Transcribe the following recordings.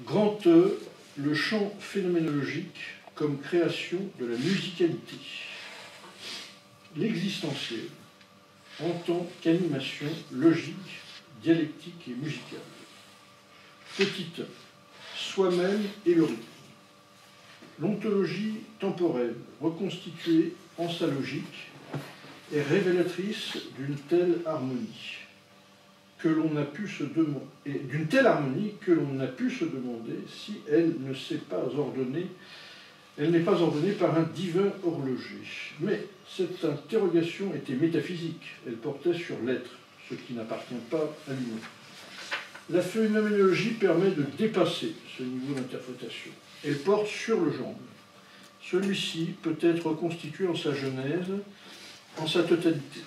Grand E, le champ phénoménologique comme création de la musicalité. L'existentiel en tant qu'animation logique, dialectique et musicale. Petit E, soi-même et le rythme. L'ontologie temporelle, reconstituée en sa logique, est révélatrice d'une telle harmonie que l'on a pu se demander, si elle ne s'est pas ordonnée, elle n'est pas ordonnée par un divin horloger. Mais cette interrogation était métaphysique, elle portait sur l'être, ce qui n'appartient pas à l'humain. La phénoménologie permet de dépasser ce niveau d'interprétation. Elle porte sur le genre. Celui-ci peut être reconstitué en sa genèse, en sa totalité,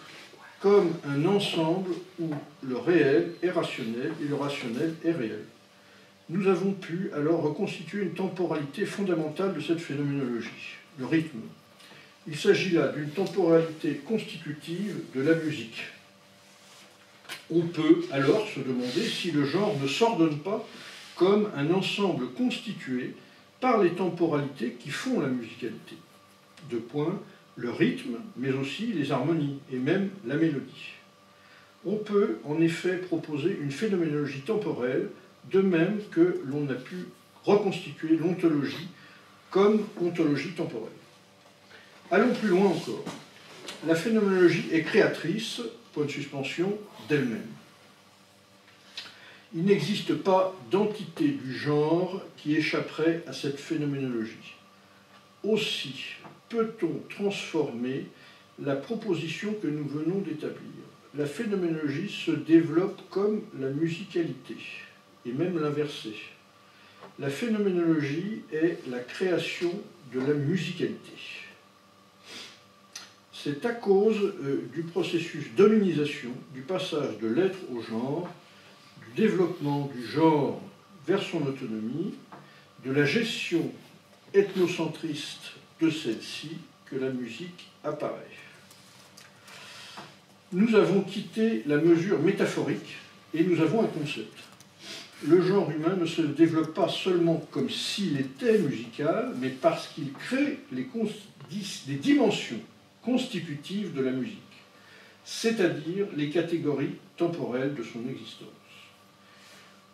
comme un ensemble où le réel est rationnel et le rationnel est réel. Nous avons pu alors reconstituer une temporalité fondamentale de cette phénoménologie, le rythme. Il s'agit là d'une temporalité constitutive de la musique. On peut alors se demander si le genre ne s'ordonne pas comme un ensemble constitué par les temporalités qui font la musicalité. Deux points, le rythme, mais aussi les harmonies, et même la mélodie. On peut en effet proposer une phénoménologie temporelle, de même que l'on a pu reconstituer l'ontologie comme ontologie temporelle. Allons plus loin encore. La phénoménologie est créatrice, point de suspension, d'elle-même. Il n'existe pas d'entité du genre qui échapperait à cette phénoménologie. Aussi peut-on transformer la proposition que nous venons d'établir. La phénoménologie se développe comme la musicalité, et même l'inversé. La phénoménologie est la création de la musicalité. C'est à cause du processus d'hominisation, du passage de l'être au genre, du développement du genre vers son autonomie, de la gestion ethnocentriste de celle-ci que la musique apparaît. Nous avons quitté la mesure métaphorique et nous avons un concept. Le genre humain ne se développe pas seulement comme s'il était musical, mais parce qu'il crée les dimensions constitutives de la musique, c'est-à-dire les catégories temporelles de son existence.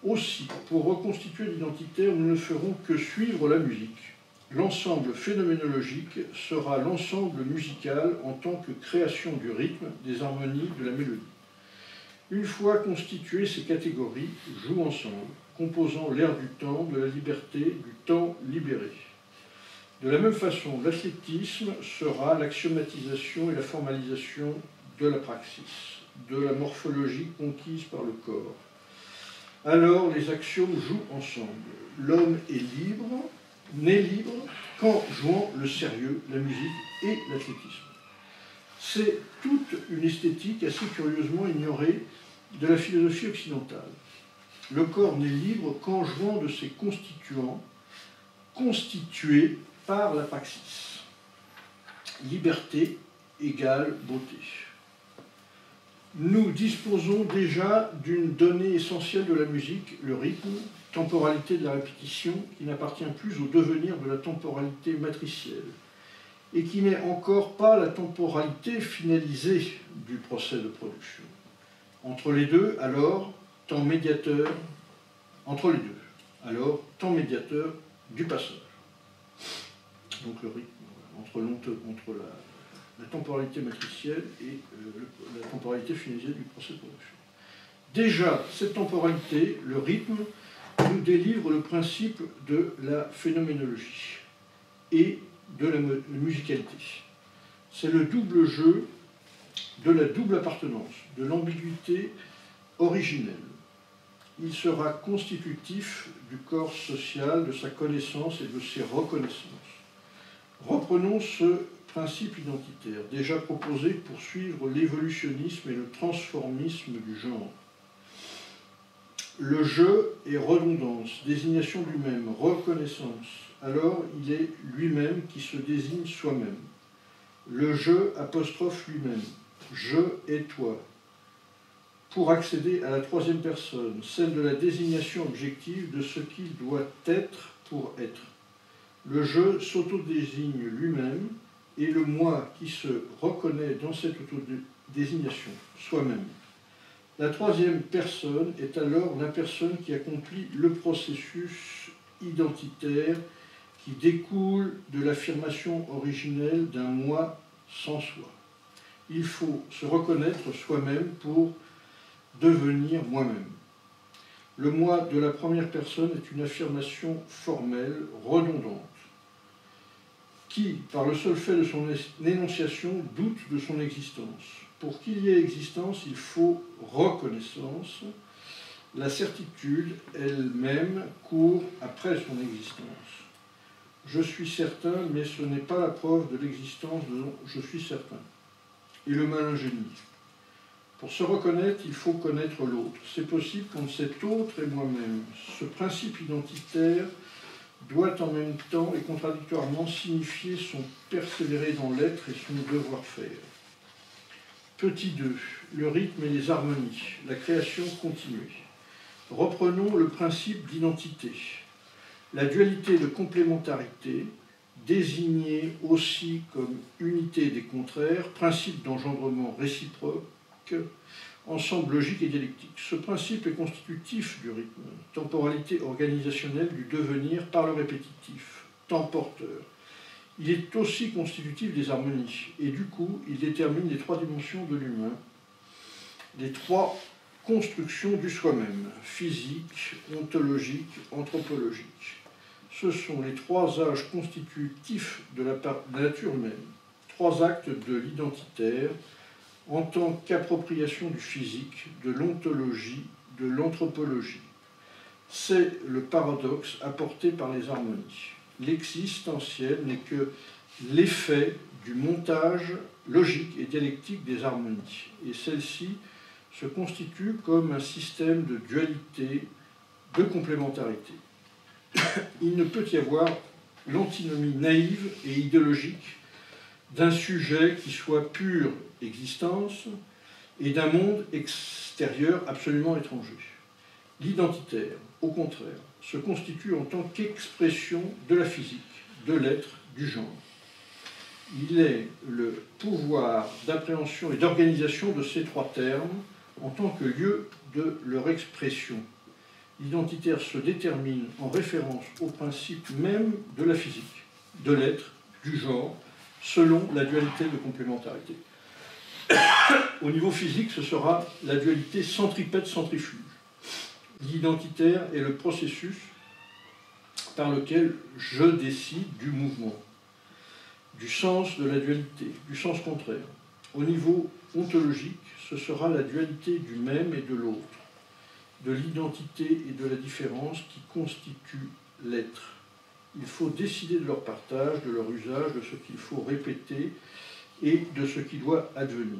Aussi, pour reconstituer l'identitaire, nous ne ferons que suivre la musique. L'ensemble phénoménologique sera l'ensemble musical en tant que création du rythme, des harmonies, de la mélodie. Une fois constituées, ces catégories jouent ensemble, composant l'air du temps, de la liberté, du temps libéré. De la même façon, l'athlétisme sera l'axiomatisation et la formalisation de la praxis, de la morphologie conquise par le corps. Alors les axiomes jouent ensemble. L'homme est libre, né libre, qu'en jouant le sérieux, la musique et l'athlétisme. C'est toute une esthétique assez curieusement ignorée de la philosophie occidentale. Le corps n'est libre qu'en jouant de ses constituants, constitués par la praxis. Liberté égale beauté. Nous disposons déjà d'une donnée essentielle de la musique, le rythme, temporalité de la répétition, qui n'appartient plus au devenir de la temporalité matricielle, et qui n'est encore pas la temporalité finalisée du procès de production. Entre les deux, alors, temps médiateur du passage. Donc le rythme, entre la temporalité matricielle et la temporalité finalisée du procès de production. Déjà, cette temporalité, le rythme, nous délivre le principe de la phénoménologie et de la musicalité. C'est le double jeu de la double appartenance, de l'ambiguïté originelle. Il sera constitutif du corps social, de sa connaissance et de ses reconnaissances. Reprenons ce principe identitaire, déjà proposé pour suivre l'évolutionnisme et le transformisme du genre. Le jeu est redondance, désignation du même, reconnaissance. Alors il est lui-même qui se désigne soi-même. Le jeu apostrophe lui-même. Je et toi. pour accéder à la troisième personne, celle de la désignation objective de ce qu'il doit être pour être. Le je s'autodésigne lui-même et le moi qui se reconnaît dans cette autodésignation, soi-même. La troisième personne est alors la personne qui accomplit le processus identitaire qui découle de l'affirmation originelle d'un moi sans soi. Il faut se reconnaître soi-même pour devenir moi-même. Le moi de la première personne est une affirmation formelle, redondante, qui, par le seul fait de son énonciation, doute de son existence. Pour qu'il y ait existence, il faut reconnaissance. La certitude elle-même court après son existence. Je suis certain, mais ce n'est pas la preuve de l'existence dont je suis certain. Et le malingénie. Pour se reconnaître, il faut connaître l'autre. C'est possible quand cet autre est moi-même. Ce principe identitaire doit en même temps et contradictoirement signifier son persévérer dans l'être et son devoir-faire. Petit 2. Le rythme et les harmonies. La création continue. Reprenons le principe d'identité. La dualité de complémentarité, désignée aussi comme unité des contraires, principe d'engendrement réciproque, ensemble logique et dialectique. Ce principe est constitutif du rythme, temporalité organisationnelle du devenir par le répétitif, temps porteur. Il est aussi constitutif des harmonies, et du coup, il détermine les trois dimensions de l'humain, les trois constructions du soi-même, physique, ontologique, anthropologique. Ce sont les trois âges constitutifs de la nature humaine, trois actes de l'identitaire, en tant qu'appropriation du physique, de l'ontologie, de l'anthropologie. C'est le paradoxe apporté par les harmonies. L'existentiel n'est que l'effet du montage logique et dialectique des harmonies, et celle-ci se constitue comme un système de dualité, de complémentarité. Il ne peut y avoir l'antinomie naïve et idéologique d'un sujet qui soit pure existence et d'un monde extérieur absolument étranger. L'identitaire, au contraire, se constitue en tant qu'expression de la physique, de l'être, du genre. Il est le pouvoir d'appréhension et d'organisation de ces trois termes en tant que lieu de leur expression. L'identitaire se détermine en référence au principe même de la physique, de l'être, du genre, selon la dualité de complémentarité. Au niveau physique, ce sera la dualité centripète-centrifuge. L'identitaire est le processus par lequel je décide du mouvement, du sens de la dualité, du sens contraire. Au niveau ontologique, ce sera la dualité du même et de l'autre, de l'identité et de la différence qui constituent l'être. Il faut décider de leur partage, de leur usage, de ce qu'il faut répéter et de ce qui doit advenir.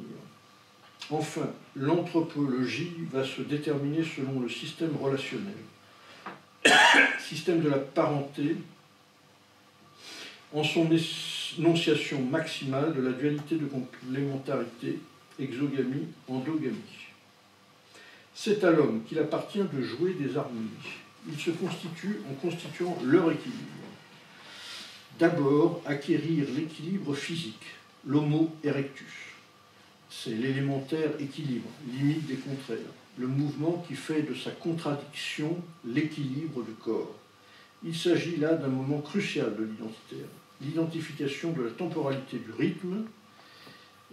Enfin, l'anthropologie va se déterminer selon le système relationnel, système de la parenté, en son énonciation maximale de la dualité de complémentarité, exogamie, endogamie. C'est à l'homme qu'il appartient de jouer des harmonies. Il se constitue en constituant leur équilibre. D'abord, acquérir l'équilibre physique, l'homo erectus. C'est l'élémentaire équilibre, limite des contraires, le mouvement qui fait de sa contradiction l'équilibre du corps. Il s'agit là d'un moment crucial de l'identitaire, l'identification de la temporalité du rythme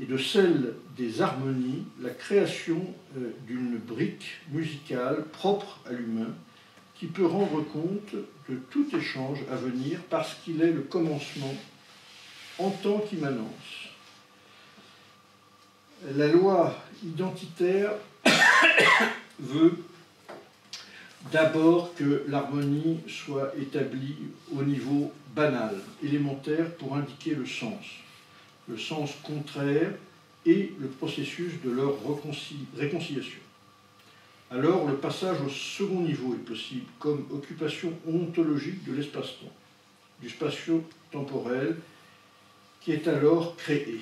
et de celle des harmonies, la création d'une brique musicale propre à l'humain qui peut rendre compte de tout échange à venir parce qu'il est le commencement en tant qu'immanence. La loi identitaire veut d'abord que l'harmonie soit établie au niveau banal, élémentaire, pour indiquer le sens contraire et le processus de leur réconciliation. Alors, le passage au second niveau est possible comme occupation ontologique de l'espace-temps, du spatio-temporel, qui est alors créé.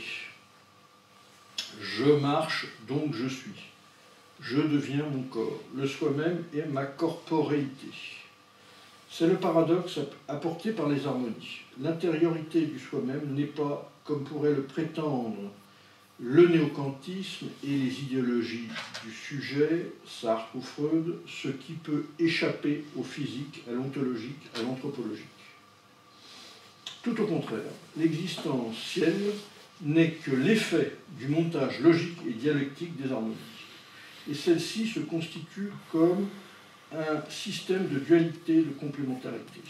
Je marche, donc je suis. Je deviens mon corps. Le soi-même est ma corporéité. C'est le paradoxe apporté par les harmonies. L'intériorité du soi-même n'est pas, comme pourrait le prétendre le néokantisme et les idéologies du sujet, Sartre ou Freud, ce qui peut échapper au physique, à l'ontologique, à l'anthropologique. Tout au contraire, l'existentiel n'est que l'effet du montage logique et dialectique des harmonies. Et celle-ci se constitue comme un système de dualité, de complémentarité.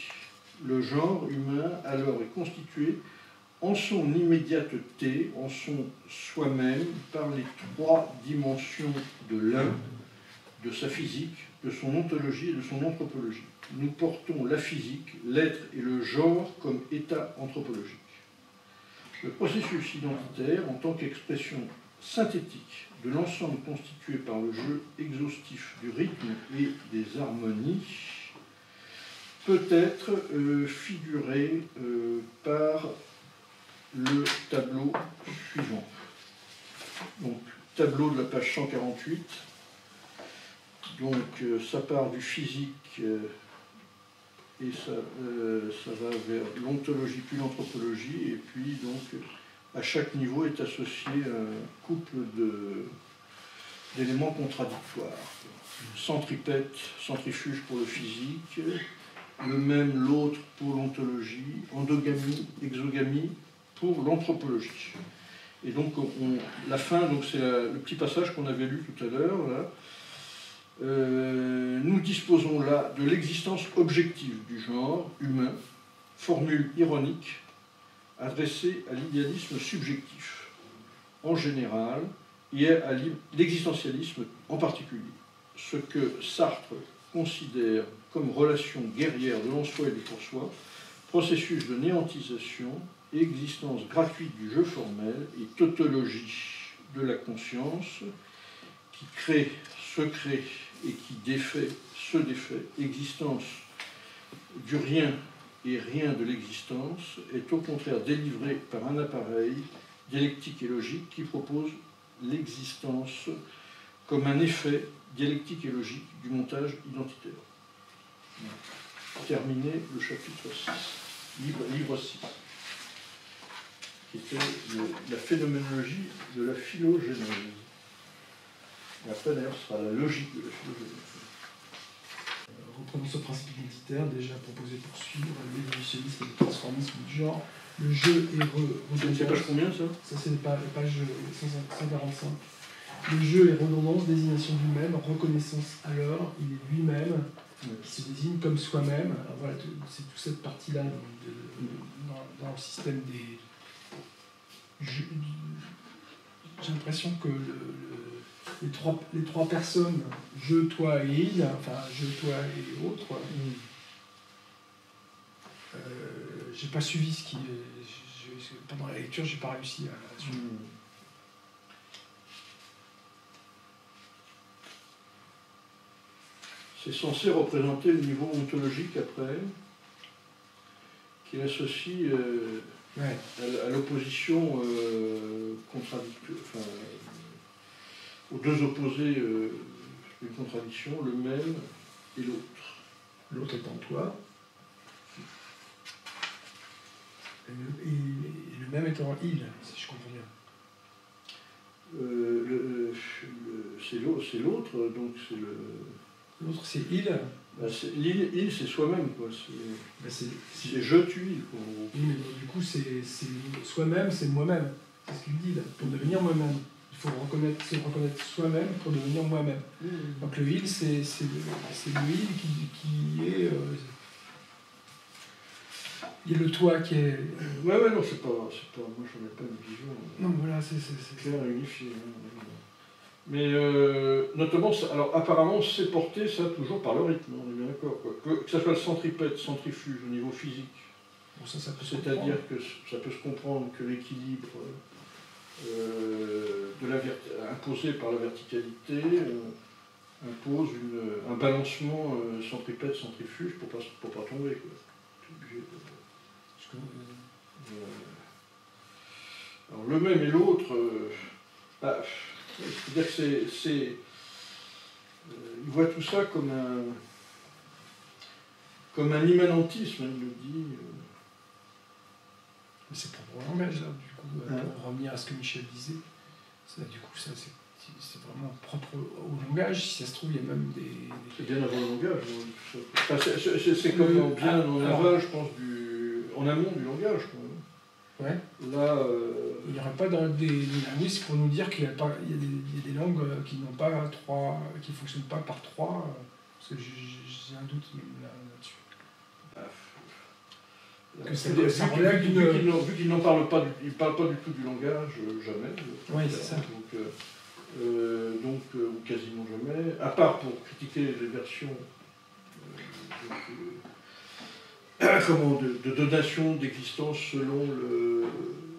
Le genre humain, alors, est constitué en son immédiateté, en son soi-même, par les trois dimensions de l'un, de sa physique, de son ontologie et de son anthropologie. Nous portons la physique, l'être et le genre comme état anthropologique. Le processus identitaire, en tant qu'expression synthétique de l'ensemble constitué par le jeu exhaustif du rythme et des harmonies, peut être figuré par le tableau suivant. Donc, tableau de la page 148. Donc, ça part du physique et ça va vers l'ontologie puis l'anthropologie, et puis donc à chaque niveau est associé un couple d'éléments contradictoires. Centripète, centrifuge pour le physique, le même, l'autre pour l'ontologie, endogamie, exogamie pour l'anthropologie. Et donc la fin, donc c'est le petit passage qu'on avait lu tout à l'heure, là. Nous disposons là de l'existence objective du genre humain, formule ironique adressée à l'idéalisme subjectif en général et à l'existentialisme en particulier. Ce que Sartre considère comme relation guerrière de l'en-soi et du pour-soi, processus de néantisation, existence gratuite du jeu formel et tautologie de la conscience qui crée, se crée et qui défait, se défait, existence du rien et rien de l'existence, est au contraire délivrée par un appareil dialectique et logique qui propose l'existence comme un effet dialectique et logique du montage identitaire. Terminé le chapitre 6, livre 6, qui était la phénoménologie de la phylogénèse. Et après, d'ailleurs, ce sera la logique de la phylogénèse. Reprenons ce principe identitaire déjà proposé pour suivre l'évolutionnisme et le transformisme du genre. Le jeu est redondance. C'est page combien, ça? Ça, c'est la page 145. Le jeu est redondance, désignation du même, reconnaissance alors, il est lui-même, qui se désigne comme soi-même. Alors voilà, c'est toute cette partie-là dans le système des... J'ai l'impression que les trois personnes, je, toi et il, enfin je, toi et autre, j'ai pas suivi ce qui... pendant la lecture, j'ai pas réussi à suivre. C'est censé représenter le niveau ontologique après, qui associe à l'opposition contradictoire, enfin, aux deux opposés d'une contradiction, le même et l'autre. L'autre étant toi, et le même étant il, si je comprends bien. C'est l'autre, donc c'est le... L'autre c'est il. Il c'est soi-même, quoi. C'est je, tu, il. Quoi. Oui, mais du coup, c'est soi-même, c'est moi-même. C'est ce qu'il dit là, pour devenir moi-même. Il faut se reconnaître soi-même pour devenir moi-même. Donc le il, c'est le il qui est... il y a le toi qui est... Ouais, non, c'est pas... Moi, j'en ai pas une vision... Non, voilà, c'est clair et unifié. Mais notamment, alors apparemment, c'est porté, ça, toujours par le rythme, on est bien d'accord. Que ça soit le centripète, centrifuge au niveau physique, bon, ça peut c'est-à-dire que ça peut se comprendre que l'équilibre imposé par la verticalité impose un balancement centripète-centrifuge pour pas tomber. Quoi. Alors le même et l'autre... c'est-à-dire que il voit tout ça comme un immanentisme, il le dit. C'est propre au langage, là, du coup, pour revenir à ce que Michel disait. Ça, du coup, ça, c'est vraiment propre au langage. Si ça se trouve, il y a même des... C'est bien avant le langage. Enfin, c'est comme bien en aval, je pense, en amont du langage. Quoi. Ouais. Là, il n'y aurait pas des linguistes pour nous dire qu'il y a des langues qui n'ont pas qui ne fonctionnent pas par trois, parce que j'ai un doute là-dessus. Vu qu'ils n'en parlent pas, ils parlent pas du tout du langage, jamais. Oui, c'est ça. Donc, ou quasiment jamais, à part pour critiquer les versions de donation d'existence selon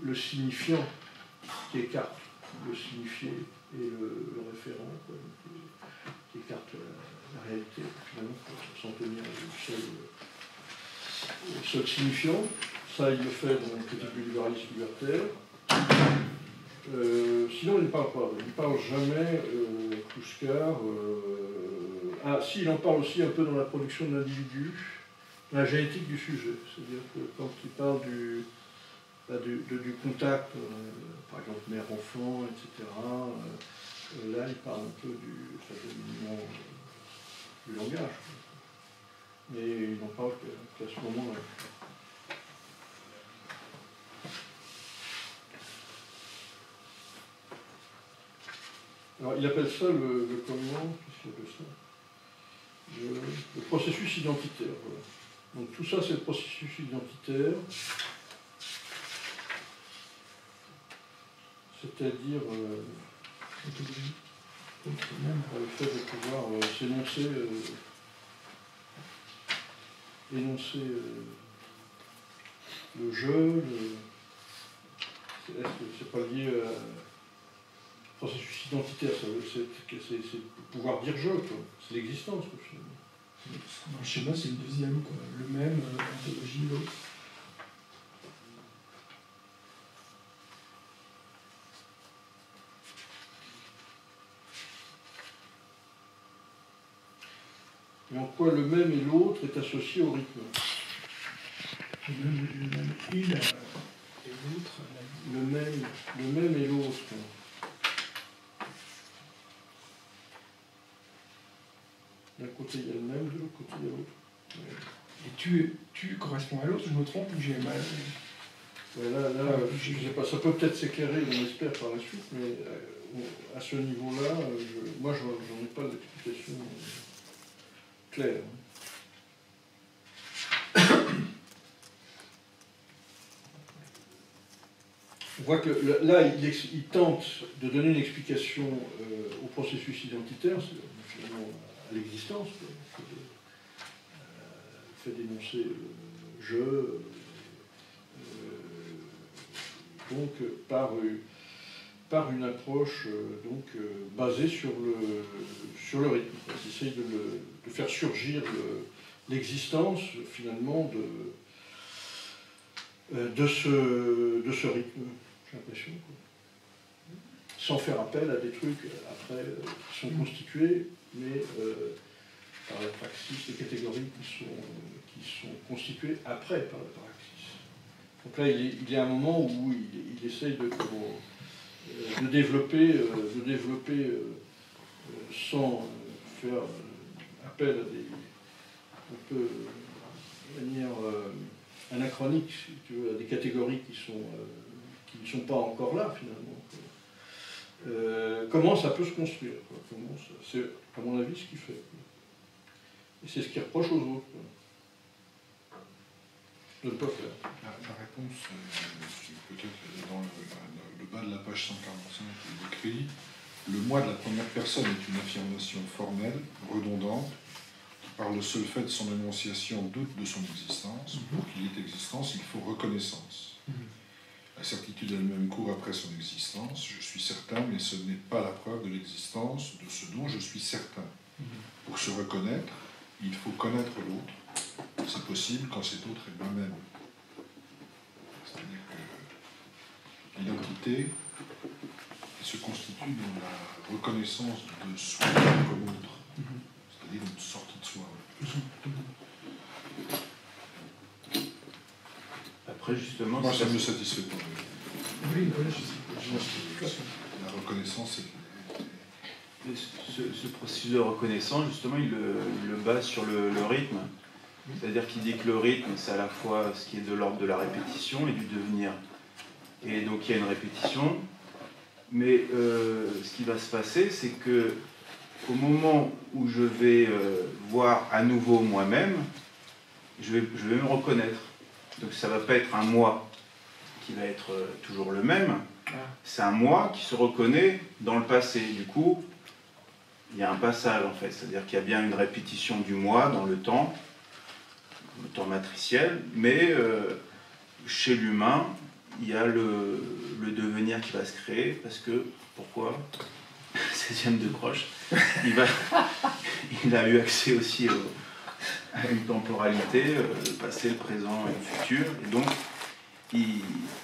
le signifiant qui écarte le signifié et le référent, quoi, qui écarte la réalité, finalement, pour s'en tenir au seul signifiant. Ça, il le fait dans le critique du libéralisme libertaire. Sinon, il ne parle pas. Il ne parle jamais, Kouchkar. Si, il en parle aussi un peu dans la production de l'individu, la génétique du sujet. C'est-à-dire que quand il parle du contact, par exemple mère-enfant, etc., là, il parle un peu du langage. Mais il n'en parle qu'à ce moment-là. Alors, il appelle ça le comment? Qu'est-ce qu'il appelle ça? Le processus identitaire. Voilà. Donc tout ça, c'est le processus identitaire. C'est-à-dire le fait de pouvoir s'énoncer, énoncer le jeu. C'est pas lié à processus identitaire, c'est pouvoir dire je, c'est l'existence, finalement. Dans le schéma, c'est le deuxième, quoi. Le même, l'anthologie, l'autre. Et en quoi le même et l'autre est associé au rythme? Le même il et l'autre. Le même et l'autre. D'un côté, il y a le même, de l'autre côté, il y a l'autre. Et tu corresponds à l'autre, je me trompe ou j'ai mal? Ouais, là, je sais pas, ça peut peut-être s'éclairer, on espère par la suite, mais à ce niveau-là, moi, j'en ai pas d'explication claire. On voit que là, il tente de donner une explication au processus identitaire, finalement à l'existence, fait d'énoncer je, donc par une approche basée sur le rythme. Il essaye de faire surgir l'existence finalement de ce rythme, j'ai l'impression, sans faire appel à des trucs après qui sont constitués, mais par la praxis, les catégories qui sont constituées après par la praxis. Donc là, il y a un moment où il essaye de développer sans faire appel à un peu de manière anachronique, si tu veux, à des catégories qui ne sont pas encore là, finalement. Comment ça peut se construire, quoi. C'est, à mon avis, ce qu'il fait. Et c'est ce qu'il reproche aux autres, quoi, de ne pas faire. La réponse, c'est peut-être dans le bas de la page 145, il écrit « Le moi de la première personne est une affirmation formelle, redondante, qui par le seul fait de son énonciation doute de son existence. Pour qu'il y ait existence, il faut reconnaissance. La certitude elle-même court après son existence. Je suis certain, mais ce n'est pas la preuve de l'existence de ce dont je suis certain. Pour se reconnaître, il faut connaître l'autre. C'est possible quand cet autre est moi-même. » C'est-à-dire que l'identité se constitue dans la reconnaissance de soi comme autre. c'est-à-dire une sortie de soi. Après, justement... Moi, ça me satisfait pas. Oui, voilà, je sais. La reconnaissance, ce processus de reconnaissance, justement, il le base sur le rythme. C'est-à-dire qu'il dit que le rythme, c'est à la fois ce qui est de l'ordre de la répétition et du devenir. Et donc, il y a une répétition. Mais ce qui va se passer, c'est que au moment où je vais voir à nouveau moi-même, je vais me reconnaître. Donc ça ne va pas être un moi qui va être toujours le même, c'est un moi qui se reconnaît dans le passé. Du coup, il y a un passage en fait, c'est-à-dire qu'il y a bien une répétition du moi dans le temps matriciel, mais chez l'humain, il y a le devenir qui va se créer, parce que, pourquoi 16e de croche, il a eu accès aussi à une temporalité, le passé, le présent et le futur, et donc,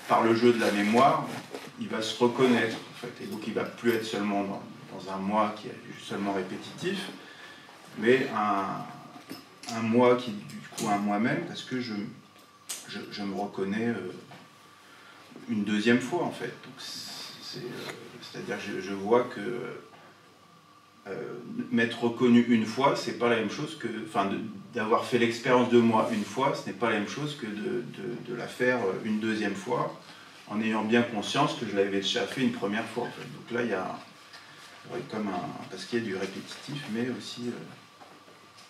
par le jeu de la mémoire, il va se reconnaître, en fait, et donc il ne va plus être seulement dans un moi qui est seulement répétitif, mais un moi qui est du coup un moi-même, parce que je me reconnais une deuxième fois, en fait. Donc, c'est-à-dire que je vois que m'être reconnu une fois, c'est pas la même chose que, enfin, d'avoir fait l'expérience de moi une fois, ce n'est pas la même chose que de la faire une deuxième fois, en ayant bien conscience que je l'avais déjà fait une première fois, en fait. Donc là, il y a comme parce qu'il y a du répétitif, mais aussi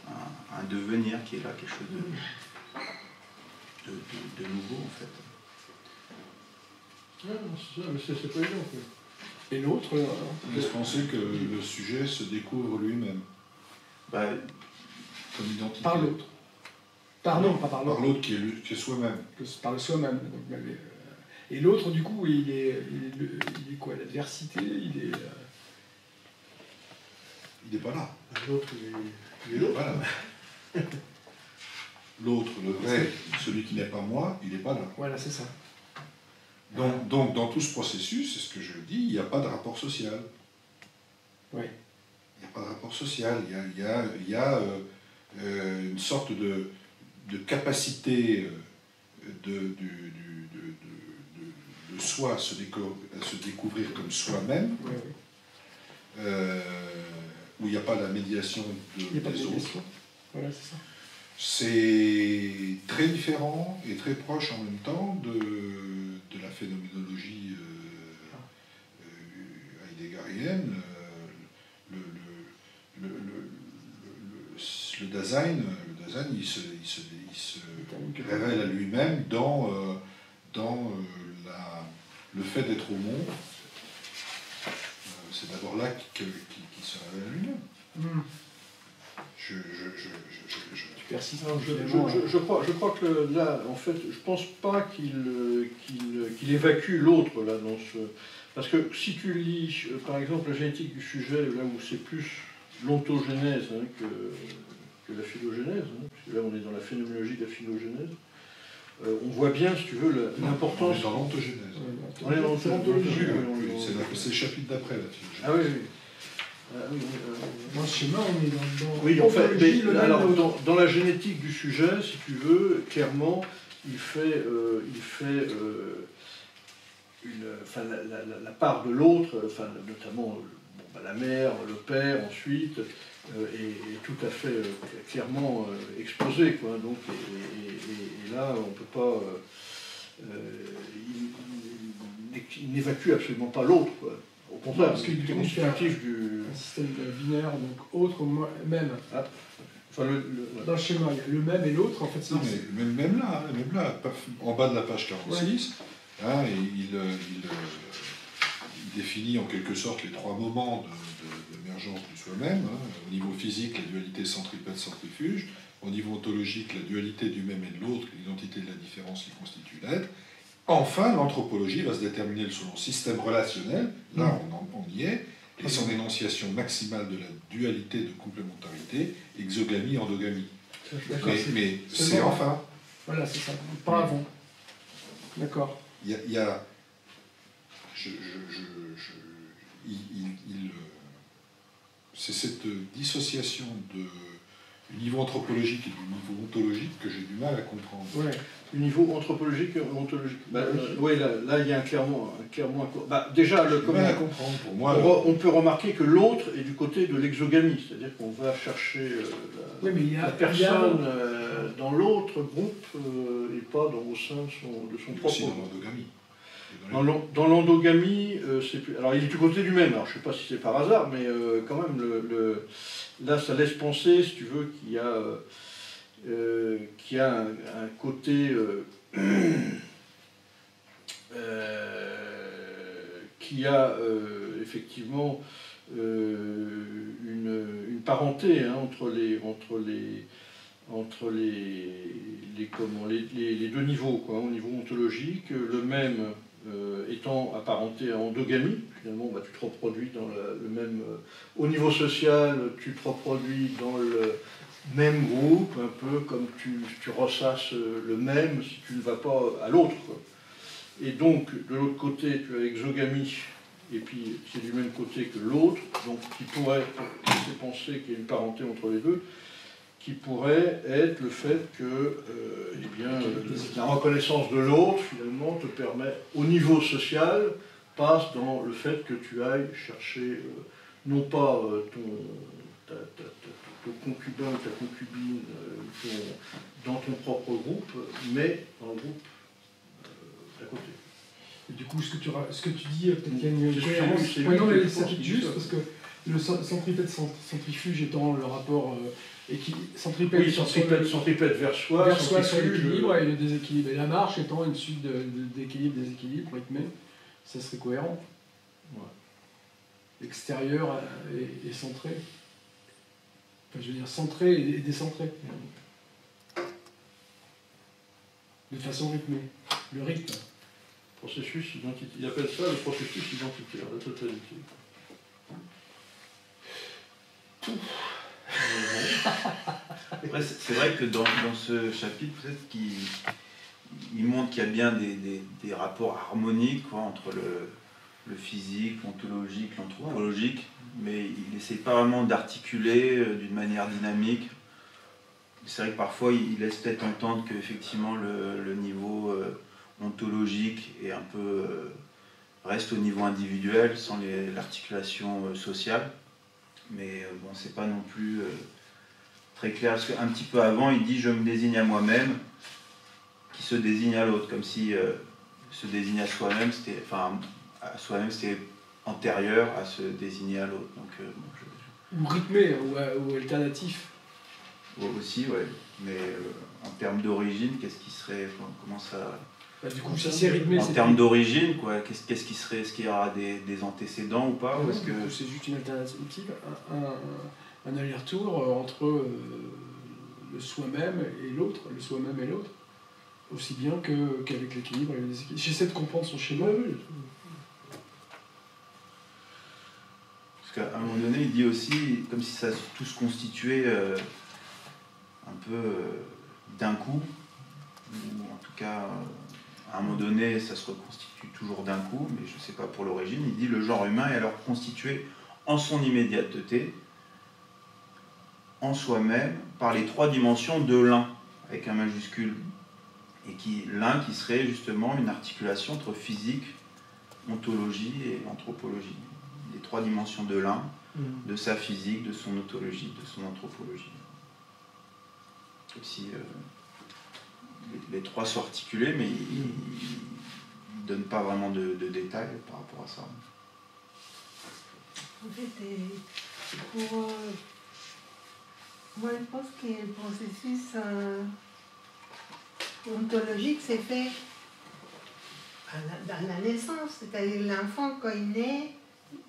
un devenir qui est là, quelque chose de nouveau, en fait. Ouais, c'est ça, mais c'est pas évident. Et l'autre... laisse penser que le sujet se découvre lui-même. Bah, comme identité. Par l'autre. Non, pas par l'autre. Par l'autre qui est soi-même. Par le soi-même. Et l'autre, du coup, il est quoi? L'adversité, il est... Il n'est pas là. L'autre, Il n'est pas là. L'autre, le vrai, celui qui n'est pas moi, il n'est pas là. Voilà, c'est ça. Donc, dans tout ce processus, c'est ce que je dis, il n'y a pas de rapport social. Oui. Il n'y a pas de rapport social. Il y a une sorte de capacité de soi à se découvrir comme soi-même, Oui, oui. où il n'y a pas la médiation des autres. Voilà, c'est ça. C'est très différent et très proche en même temps de la phénoménologie heideggerienne. Le Dasein, il se révèle à lui-même dans le fait d'être au monde. C'est d'abord là qu'il se révèle à lui-même. Je crois que là, en fait, je pense pas qu'il évacue l'autre là dans ce. Parce que si tu lis, par exemple, la génétique du sujet, là où c'est plus l'ontogénèse que la phylogénèse, parce que là on est dans la phénoménologie de la phylogénèse, on voit bien, si tu veux, l'importance. On est dans l'ontogénèse. On est dans l'ontologie. C'est le chapitre d'après là-dessus. Ah oui, oui. Dans le schéma, on est dans oui, en fait, alors, dans la génétique du sujet, si tu veux, clairement, il fait la part de l'autre, notamment la mère, le père, ensuite, est tout à fait clairement exposé, quoi. Donc, et là, on peut pas. Il n'évacue absolument pas l'autre, quoi. Au contraire, parce qu'il est constitutif du système binaire, donc autre, même. Ah. Enfin, dans le schéma, il y a le même et l'autre, en fait. Non, mais même là, en bas de la page 46, ouais. Hein, il définit en quelque sorte les trois moments d'émergence du soi-même. Hein. Au niveau physique, la dualité centripète-centrifuge. Au niveau ontologique, la dualité du même et de l'autre, l'identité de la différence qui constitue l'être. Enfin, l'anthropologie va se déterminer selon le système relationnel, là on y est, et son énonciation maximale de la dualité de complémentarité, exogamie-endogamie. Mais c'est enfin. Voilà, c'est ça, pas avant. D'accord. Il y a c'est cette dissociation du niveau anthropologique et du niveau ontologique que j'ai du mal à comprendre. Ouais. Du niveau anthropologique et ontologique. Oui, là, il y a clairement un... déjà, j'ai du mal à comprendre. Pour moi, on peut remarquer que l'autre est du côté de l'exogamie, c'est-à-dire qu'on va chercher la personne dans l'autre groupe et pas au sein de son propre aussi dans groupe. l'endogamie. Dans l'endogamie, c'est plus... Alors, il est du côté du même. Alors, je ne sais pas si c'est par hasard, mais quand même, là, ça laisse penser, si tu veux, qu'il y a un côté qui a effectivement une parenté entre les deux niveaux, quoi, au niveau ontologique, le même étant apparenté à endogamie. Finalement, tu te reproduis dans le même... au niveau social, tu te reproduis dans le même groupe, un peu comme tu ressasses le même si tu ne vas pas à l'autre. Et donc, de l'autre côté, tu as exogamie, et puis c'est du même côté que l'autre, donc qui pourrait laisser penser qu'il y a une parenté entre les deux, qui pourrait être le fait que la reconnaissance de l'autre, finalement, te permet, au niveau social, passe dans le fait que tu ailles chercher, non pas ton concubin ou ta concubine dans ton propre groupe, mais dans le groupe d'à côté. Et du coup, ce que tu dis, peut-être qu'il y a une cohérence. Non, mais ça fait juste, parce que le centripète-centrifuge étant le rapport centripète vers soi sur l'équilibre et le déséquilibre. Et la marche étant une suite d'équilibre-déséquilibre rythmé, ça serait cohérent. Ouais. Extérieur et centré. Enfin, je veux dire centré et décentré. De façon rythmée. Le rythme. Processus identitaire. Il appelle ça le processus identitaire, la totalité. Après, c'est vrai que dans ce chapitre, peut-être qu'il montre qu'il y a bien des rapports harmoniques, quoi, entre le physique, l'ontologique, l'anthropologique, mais il n'essaie pas vraiment d'articuler d'une manière dynamique. C'est vrai que parfois il laisse peut-être entendre qu'effectivement le niveau ontologique est un peu reste au niveau individuel sans l'articulation sociale, mais bon, c'est pas non plus très clair, parce qu'un petit peu avant il dit je me désigne à moi-même qui se désigne à l'autre, comme si se désigner à soi-même c'était antérieur à se désigner à l'autre. Ou rythmé ou alternatif. Aussi, ouais. Mais en termes d'origine, qu'est-ce qui serait, comment ça... Du coup, si c'est rythmé, en termes d'origine, quoi, qu'est-ce qui serait, est-ce qu'il y aura des antécédents ou pas, ou est-ce que c'est juste une alternative, un aller-retour entre le soi-même et l'autre, aussi bien qu'avec l'équilibre et le déséquilibre. J'essaie de comprendre son schéma. Parce qu'à un moment donné, il dit aussi, comme si ça tout se constituait un peu d'un coup, ou en tout cas, à un moment donné, ça se reconstitue toujours d'un coup, mais je ne sais pas pour l'origine. Il dit le genre humain est alors constitué en son immédiateté, en soi-même, par les trois dimensions de l'un, avec un majuscule, et l'un qui serait justement une articulation entre physique, ontologie et anthropologie. Les trois dimensions de l'un, de sa physique, de son ontologie, de son anthropologie. Comme si les trois sont articulés, mais ils ne donnent pas vraiment de détails par rapport à ça. En fait, moi je pense que le processus ontologique s'est fait dans la naissance, c'est-à-dire l'enfant quand il naît,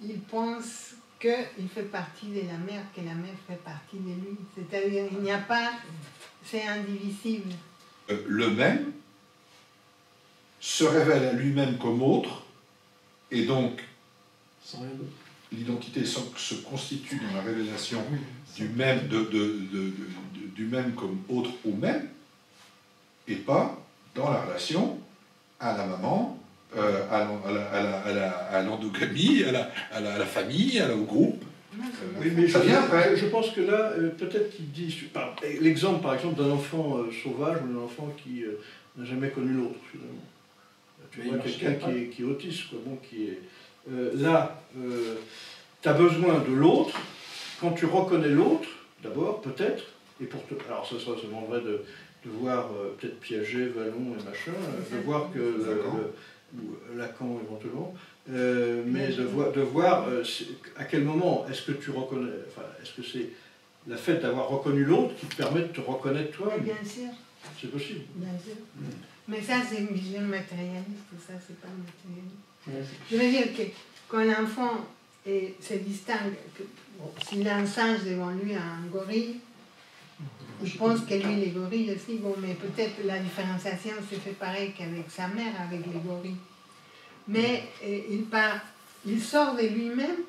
il pense qu'il fait partie de la mère, que la mère fait partie de lui. C'est-à-dire il n'y a pas, c'est indivisible. Le même se révèle à lui-même comme autre, et donc l'identité se constitue dans la révélation du même, du même comme autre ou même, et pas dans la relation à la maman, à l'endogamie, à la famille, au groupe. Oui, mais Ça vient après. je pense que là, peut-être qu'il dit... L'exemple, par exemple, d'un enfant sauvage ou d'un enfant qui n'a jamais connu l'autre, finalement. Tu vois, quelqu'un qui est autiste, quoi, bon, qui est... là, tu as besoin de l'autre. Quand tu reconnais l'autre, d'abord, peut-être, et pour te... Alors, ça demanderait de voir peut-être Piaget, Vallon et machin, de voir que... ou Lacan, éventuellement, mais de voir à quel moment est-ce que tu reconnais... Enfin, est-ce que c'est le fait d'avoir reconnu l'autre qui te permet de te reconnaître toi? Bien sûr. C'est possible. Bien sûr. Mais ça, c'est une vision matérialiste, ça, c'est pas matérialiste. Je veux dire que quand l'enfant se distingue, bon, s'il a un singe devant lui, un gorille, je pense que lui, les gorilles aussi, bon, mais peut-être la différenciation se fait pareil qu'avec sa mère, avec les gorilles. Mais il sort de lui-même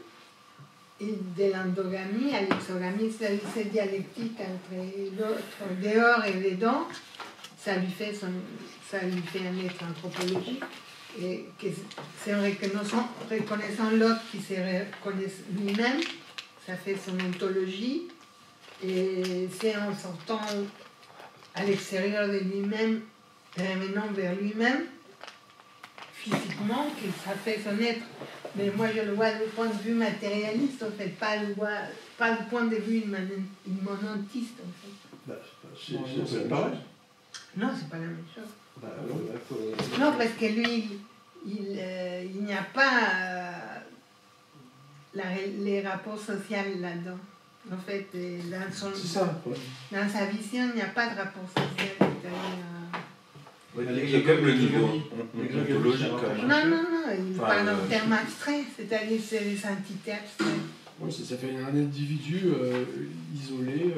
et de l'endogamie à l'exogamie, c'est-à-dire cette dialectique entre l'autre dehors et dedans, ça lui fait un être anthropologique. Et c'est vrai que nous reconnaissant l'autre qui se reconnaît lui-même, ça fait son ontologie. Et c'est en sortant à l'extérieur de lui-même, revenant vers lui-même, physiquement, que ça fait son être. Mais moi, je le vois du point de vue matérialiste, en fait, pas du point de vue immanentiste, en fait. Bah, c'est pareil. Non, c'est pas la même chose. Bah, non, parce que lui, il n'y a pas les rapports sociaux là-dedans. En fait, dans sa vision, il n'y a pas de rapport social. Il y a quand même le niveau ontologique. Non, il parle en termes abstraits, c'est-à-dire c'est des entités abstraites. Oui, ça fait un individu isolé,